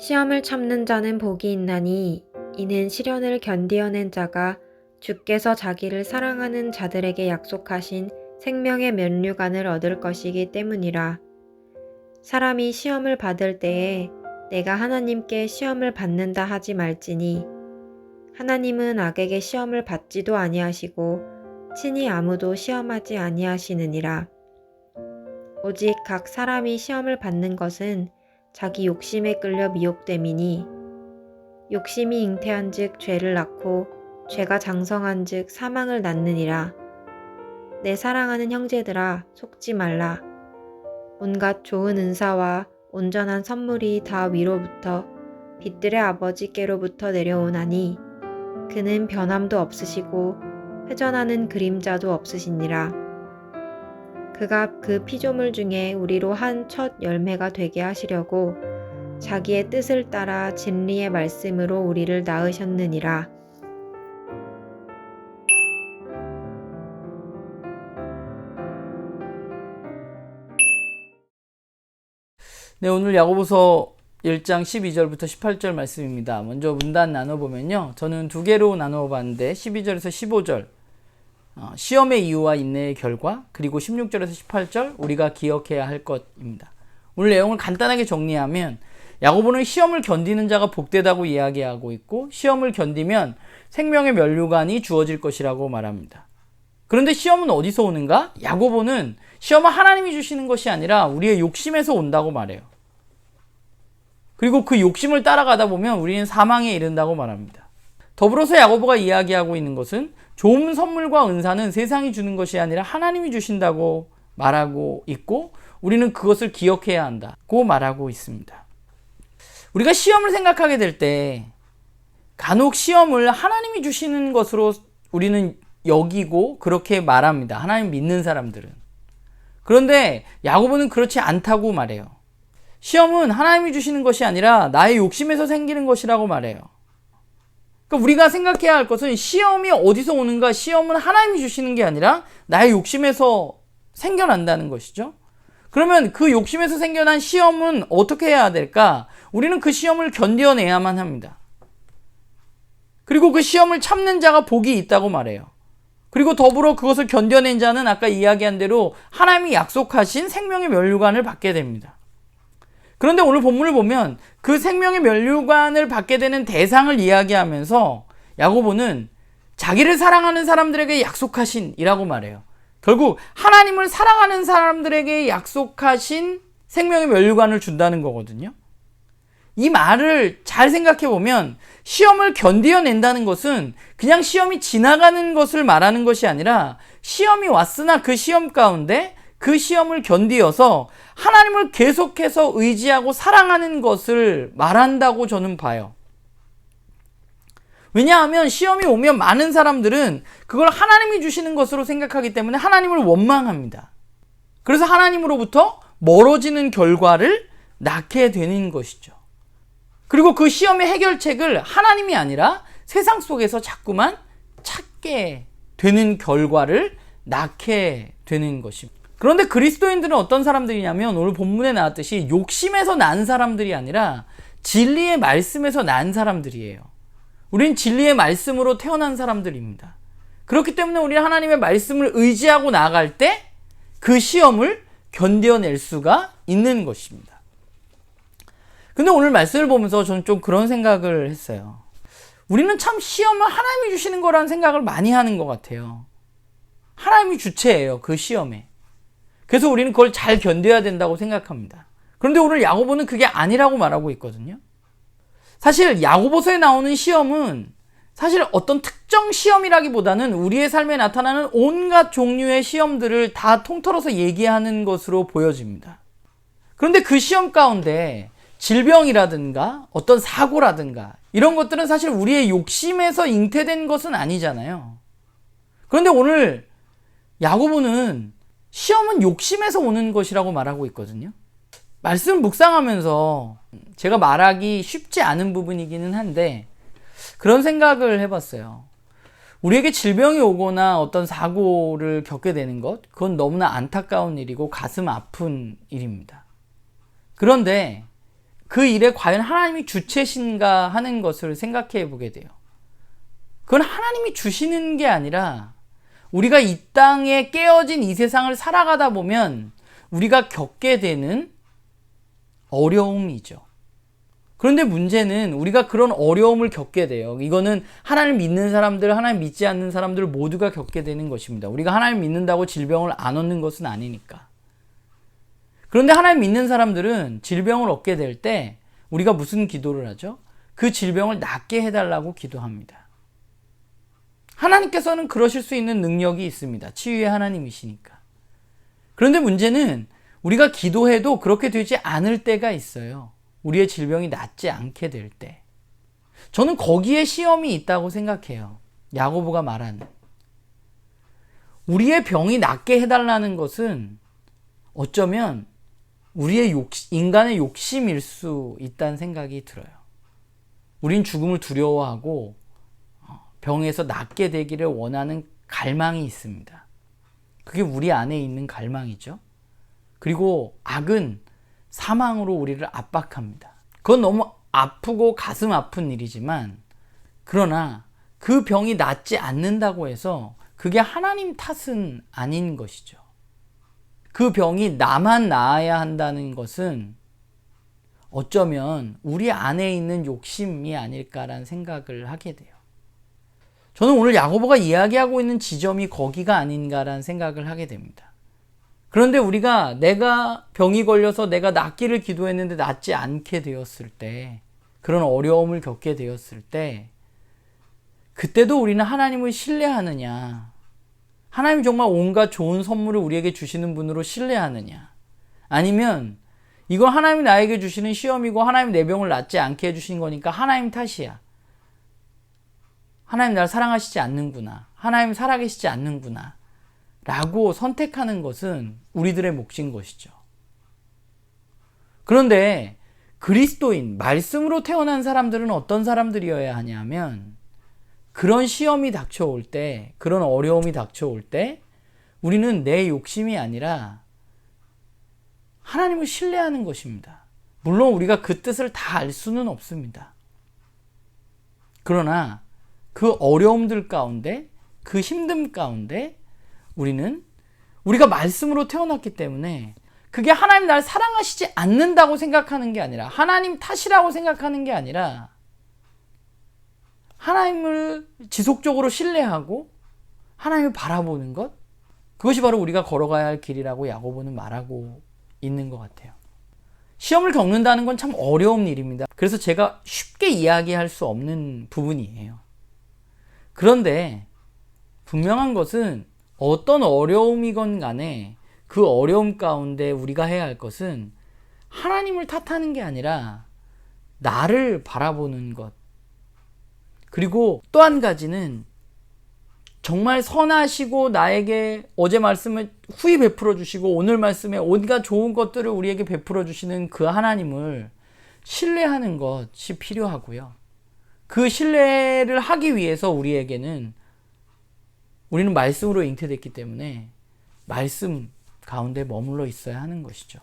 시험을 참는 자는 복이 있나니 이는 시련을 견디어낸 자가 주께서 자기를 사랑하는 자들에게 약속하신 생명의 면류관을 얻을 것이기 때문이라. 사람이 시험을 받을 때에 내가 하나님께 시험을 받는다 하지 말지니 하나님은 악에게 시험을 받지도 아니하시고 친히 아무도 시험하지 아니하시느니라. 오직 각 사람이 시험을 받는 것은 자기 욕심에 끌려 미혹됨이니 욕심이 잉태한즉 죄를 낳고 죄가 장성한즉 사망을 낳느니라. 내 사랑하는 형제들아, 속지 말라. 온갖 좋은 은사와 온전한 선물이 다 위로부터 빛들의 아버지께로부터 내려오나니 그는 변함도 없으시고 회전하는 그림자도 없으시니라. 그가 그 피조물 중에 우리로 한 첫 열매가 되게 하시려고 자기의 뜻을 따라 진리의 말씀으로 우리를 낳으셨느니라. 네, 오늘 야고보서 1장 12절부터 18절 말씀입니다. 먼저 문단 나눠보면요. 저는 두 개로 나눠봤는데 12절에서 15절 시험의 이유와 인내의 결과, 그리고 16절에서 18절 우리가 기억해야 할 것입니다. 오늘 내용을 간단하게 정리하면 야고보는 시험을 견디는 자가 복되다고 이야기하고 있고, 시험을 견디면 생명의 면류관이 주어질 것이라고 말합니다. 그런데 시험은 어디서 오는가? 야고보는 시험은 하나님이 주시는 것이 아니라 우리의 욕심에서 온다고 말해요. 그리고 그 욕심을 따라가다 보면 우리는 사망에 이른다고 말합니다. 더불어서 야고보가 이야기하고 있는 것은 좋은 선물과 은사는 세상이 주는 것이 아니라 하나님이 주신다고 말하고 있고, 우리는 그것을 기억해야 한다고 말하고 있습니다. 우리가 시험을 생각하게 될 때 간혹 시험을 하나님이 주시는 것으로 우리는 여기고 그렇게 말합니다. 하나님 믿는 사람들은. 그런데 야고보는 그렇지 않다고 말해요. 시험은 하나님이 주시는 것이 아니라 나의 욕심에서 생기는 것이라고 말해요. 그러니까 우리가 생각해야 할 것은 시험이 어디서 오는가? 시험은 하나님이 주시는 게 아니라 나의 욕심에서 생겨난다는 것이죠. 그러면 그 욕심에서 생겨난 시험은 어떻게 해야 될까? 우리는 그 시험을 견뎌내야만 합니다. 그리고 그 시험을 참는 자가 복이 있다고 말해요. 그리고 더불어 그것을 견뎌낸 자는 아까 이야기한 대로 하나님이 약속하신 생명의 면류관을 받게 됩니다. 그런데 오늘 본문을 보면 그 생명의 면류관을 받게 되는 대상을 이야기하면서 야고보는 자기를 사랑하는 사람들에게 약속하신이라고 말해요. 결국 하나님을 사랑하는 사람들에게 약속하신 생명의 면류관을 준다는 거거든요. 이 말을 잘 생각해 보면 시험을 견뎌낸다는 것은 그냥 시험이 지나가는 것을 말하는 것이 아니라 시험이 왔으나 그 시험 가운데 그 시험을 견디어서 하나님을 계속해서 의지하고 사랑하는 것을 말한다고 저는 봐요. 왜냐하면 시험이 오면 많은 사람들은 그걸 하나님이 주시는 것으로 생각하기 때문에 하나님을 원망합니다. 그래서 하나님으로부터 멀어지는 결과를 낳게 되는 것이죠. 그리고 그 시험의 해결책을 하나님이 아니라 세상 속에서 자꾸만 찾게 되는 결과를 낳게 되는 것입니다. 그런데 그리스도인들은 어떤 사람들이냐면 오늘 본문에 나왔듯이 욕심에서 난 사람들이 아니라 진리의 말씀에서 난 사람들이에요. 우린 진리의 말씀으로 태어난 사람들입니다. 그렇기 때문에 우리는 하나님의 말씀을 의지하고 나아갈 때 그 시험을 견뎌낼 수가 있는 것입니다. 근데 오늘 말씀을 보면서 저는 좀 그런 생각을 했어요. 우리는 참 시험을 하나님이 주시는 거라는 생각을 많이 하는 것 같아요. 하나님이 주체예요, 그 시험에. 그래서 우리는 그걸 잘 견뎌야 된다고 생각합니다. 그런데 오늘 야고보는 그게 아니라고 말하고 있거든요. 사실 야고보서에 나오는 시험은 사실 어떤 특정 시험이라기보다는 우리의 삶에 나타나는 온갖 종류의 시험들을 다 통틀어서 얘기하는 것으로 보여집니다. 그런데 그 시험 가운데 질병이라든가 어떤 사고라든가 이런 것들은 사실 우리의 욕심에서 잉태된 것은 아니잖아요. 그런데 오늘 야고보는 시험은 욕심에서 오는 것이라고 말하고 있거든요. 말씀 묵상하면서 제가 말하기 쉽지 않은 부분이기는 한데 그런 생각을 해봤어요. 우리에게 질병이 오거나 어떤 사고를 겪게 되는 것, 그건 너무나 안타까운 일이고 가슴 아픈 일입니다. 그런데 그 일에 과연 하나님이 주체신가 하는 것을 생각해 보게 돼요. 그건 하나님이 주시는 게 아니라 우리가 이 땅에 깨어진 이 세상을 살아가다 보면 우리가 겪게 되는 어려움이죠. 그런데 문제는 우리가 그런 어려움을 겪게 돼요. 이거는 하나님 믿는 사람들, 하나님 믿지 않는 사람들 모두가 겪게 되는 것입니다. 우리가 하나님 믿는다고 질병을 안 얻는 것은 아니니까. 그런데 하나님 믿는 사람들은 질병을 얻게 될 때 우리가 무슨 기도를 하죠? 그 질병을 낫게 해달라고 기도합니다. 하나님께서는 그러실 수 있는 능력이 있습니다. 치유의 하나님이시니까. 그런데 문제는 우리가 기도해도 그렇게 되지 않을 때가 있어요. 우리의 질병이 낫지 않게 될 때. 저는 거기에 시험이 있다고 생각해요. 야고보가 말하는. 우리의 병이 낫게 해달라는 것은 어쩌면 우리의 인간의 욕심일 수 있다는 생각이 들어요. 우린 죽음을 두려워하고 병에서 낫게 되기를 원하는 갈망이 있습니다. 그게 우리 안에 있는 갈망이죠. 그리고 악은 사망으로 우리를 압박합니다. 그건 너무 아프고 가슴 아픈 일이지만, 그러나 그 병이 낫지 않는다고 해서 그게 하나님 탓은 아닌 것이죠. 그 병이 나만 나아야 한다는 것은 어쩌면 우리 안에 있는 욕심이 아닐까라는 생각을 하게 돼요. 저는 오늘 야고보가 이야기하고 있는 지점이 거기가 아닌가라는 생각을 하게 됩니다. 그런데 우리가 내가 병이 걸려서 내가 낫기를 기도했는데 낫지 않게 되었을 때, 그런 어려움을 겪게 되었을 때, 그때도 우리는 하나님을 신뢰하느냐, 하나님 정말 온갖 좋은 선물을 우리에게 주시는 분으로 신뢰하느냐, 아니면 이거 하나님이 나에게 주시는 시험이고 하나님 내 병을 낫지 않게 해주신 거니까 하나님 탓이야, 하나님 나를 사랑하시지 않는구나, 하나님 살아계시지 않는구나 라고 선택하는 것은 우리들의 몫인 것이죠. 그런데 그리스도인, 말씀으로 태어난 사람들은 어떤 사람들이어야 하냐면, 그런 시험이 닥쳐올 때, 그런 어려움이 닥쳐올 때 우리는 내 욕심이 아니라 하나님을 신뢰하는 것입니다. 물론 우리가 그 뜻을 다 알 수는 없습니다. 그러나 그 어려움들 가운데, 그 힘듦 가운데 우리는 우리가 말씀으로 태어났기 때문에 그게 하나님 나를 사랑하시지 않는다고 생각하는 게 아니라, 하나님 탓이라고 생각하는 게 아니라, 하나님을 지속적으로 신뢰하고 하나님을 바라보는 것, 그것이 바로 우리가 걸어가야 할 길이라고 야고보는 말하고 있는 것 같아요. 시험을 겪는다는 건 참 어려운 일입니다. 그래서 제가 쉽게 이야기할 수 없는 부분이에요. 그런데 분명한 것은 어떤 어려움이건 간에 그 어려움 가운데 우리가 해야 할 것은 하나님을 탓하는 게 아니라 나를 바라보는 것. 그리고 또 한 가지는 정말 선하시고 나에게 어제 말씀을 후히 베풀어 주시고 오늘 말씀에 온갖 좋은 것들을 우리에게 베풀어 주시는 그 하나님을 신뢰하는 것이 필요하고요. 그 신뢰를 하기 위해서 우리는 말씀으로 잉태됐기 때문에 말씀 가운데 머물러 있어야 하는 것이죠.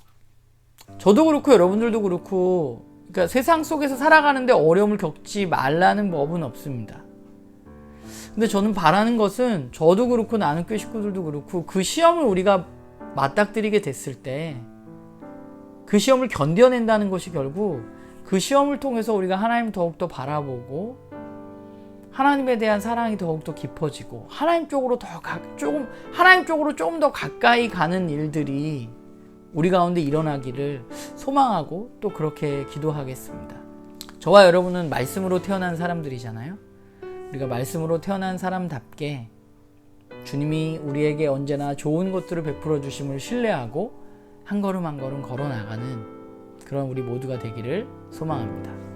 저도 그렇고 여러분들도 그렇고, 그러니까 세상 속에서 살아가는데 어려움을 겪지 말라는 법은 없습니다. 근데 저는 바라는 것은, 저도 그렇고 나는교회 식구들도 그렇고, 그 시험을 우리가 맞닥뜨리게 됐을 때 그 시험을 견뎌낸다는 것이 결국 그 시험을 통해서 우리가 하나님을 더욱더 바라보고 하나님에 대한 사랑이 더욱더 깊어지고 하나님 쪽으로 조금 더 가까이 가는 일들이 우리 가운데 일어나기를 소망하고 또 그렇게 기도하겠습니다. 저와 여러분은 말씀으로 태어난 사람들이잖아요. 우리가 말씀으로 태어난 사람답게 주님이 우리에게 언제나 좋은 것들을 베풀어 주심을 신뢰하고 한 걸음 한 걸음 걸어 나가는 그런 우리 모두가 되기를 소망합니다.